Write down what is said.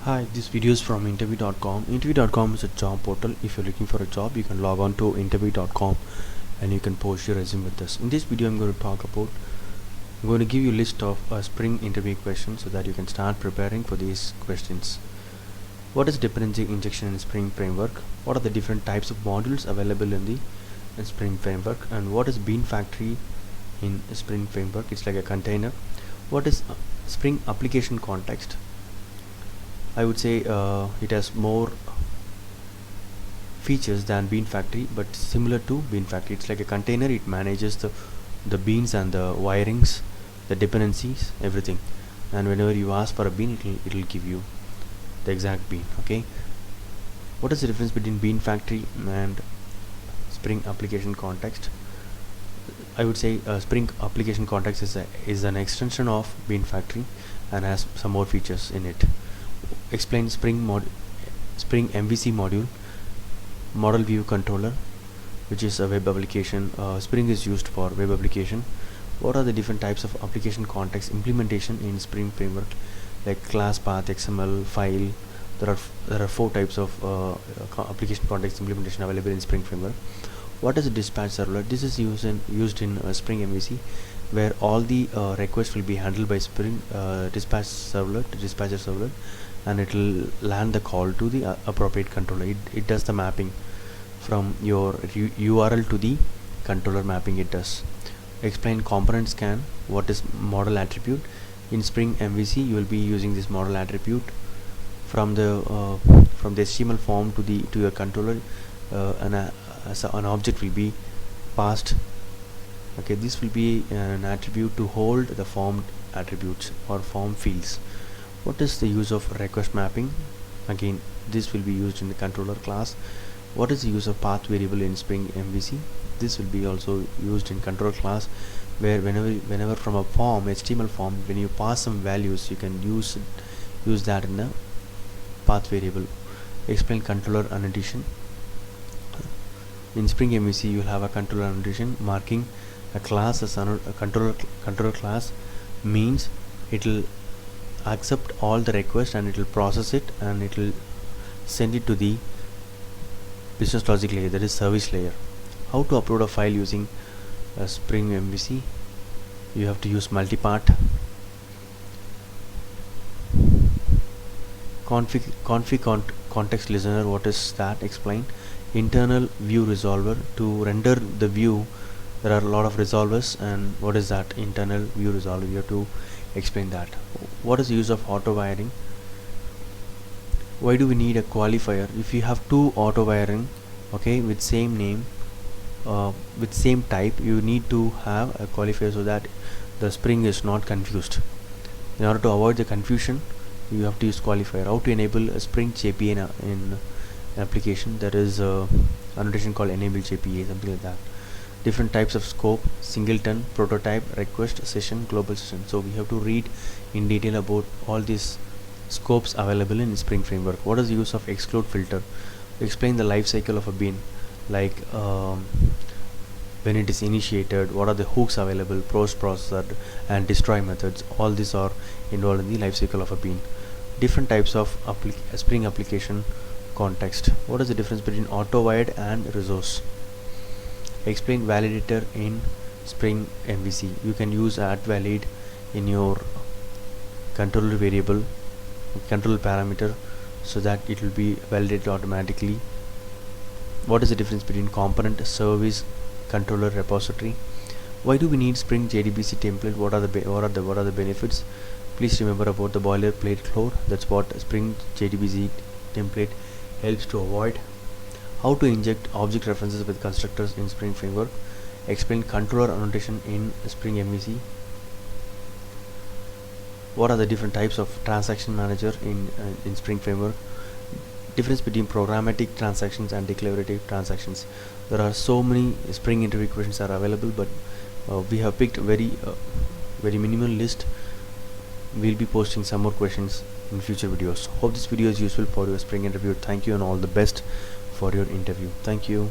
Hi, this video is from interview.com. Interview.com is a job portal. If you're looking for a job, you can log on to interview.com and you can post your resume with us. In this video, I'm going to give you a list of Spring interview questions so that you can start preparing for these questions. What is dependency injection in Spring Framework? What are the different types of modules available in the Spring Framework? And what is Bean Factory in Spring Framework? It's like a container. What is Spring Application Context? I would say it has more features than Bean Factory, but similar to Bean Factory. It's like a container. It manages the beans and the wirings, the dependencies, everything. And whenever you ask for a bean, it'll give you the exact bean. Okay. What is the difference between Bean Factory and Spring Application Context? I would say Spring Application Context is an extension of Bean Factory and has some more features in it. Explain Spring MVC module, model view controller, which is a web application. Spring is used for web application. What are the different types of application context implementation in Spring Framework, like class, path, XML, file? There are 4 types of application context implementation available in Spring Framework. What is a dispatch servlet? This is used in Spring MVC, where all the requests will be handled by Spring dispatcher servlet, and it will land the call to the appropriate controller. It does the mapping from your URL to the controller mapping. It does. Explain component scan. What is model attribute? In Spring MVC, you will be using this model attribute from the HTML form to your controller, and an object will be passed. Okay, this will be an attribute to hold the form attributes or form fields. What is the use of request mapping? Again, this will be used in the controller class. What is the use of path variable in Spring MVC? This will be also used in controller class, where whenever from a form, HTML form, when you pass some values, you can use that in the path variable. Explain controller annotation. In Spring MVC, you will have a controller annotation marking a class as a controller class. Means it will accept all the requests and it will process it and it will send it to the business logic layer, that is service layer. How to upload a file using Spring MVC? You have to use multipart. Context listener, what is that? Explain. Internal view resolver. To render the view, there are a lot of resolvers, and what is that internal view resolver? You have to explain that. What is the use of auto wiring? Why do we need a qualifier? If you have 2 auto wiring, okay, with same name, with same type, you need to have a qualifier so that the Spring is not confused. In order to avoid the confusion, you have to use qualifier. How to enable a Spring JPA in application? There is a annotation called enable JPA, something like that. Different types of scope: singleton, prototype, request, session, global session. So we have to read in detail about all these scopes available in Spring Framework. What is the use of exclude filter? Explain the life cycle of a bean, like when it is initiated, what are the hooks available, post processor and destroy methods. All these are involved in the life cycle of a bean. Different types of Spring application context. What is the difference between auto wired and resource? Explain validator in Spring MVC. You can use @valid in your controller variable, controller parameter, so that it will be validated automatically. What is the difference between component, service, controller, repository? Why do we need Spring JDBC template? What are the benefits? Please remember about the boilerplate code. That's what Spring JDBC template helps to avoid. How to inject object references with constructors in Spring Framework. Explain controller annotation in Spring MVC. What are the different types of transaction manager in Spring Framework? Difference between programmatic transactions and declarative transactions. There are so many Spring interview questions are available, but we have picked very minimal list. We'll be posting some more questions in future videos. Hope this video is useful for your Spring interview. Thank you and all the best for your interview. Thank you.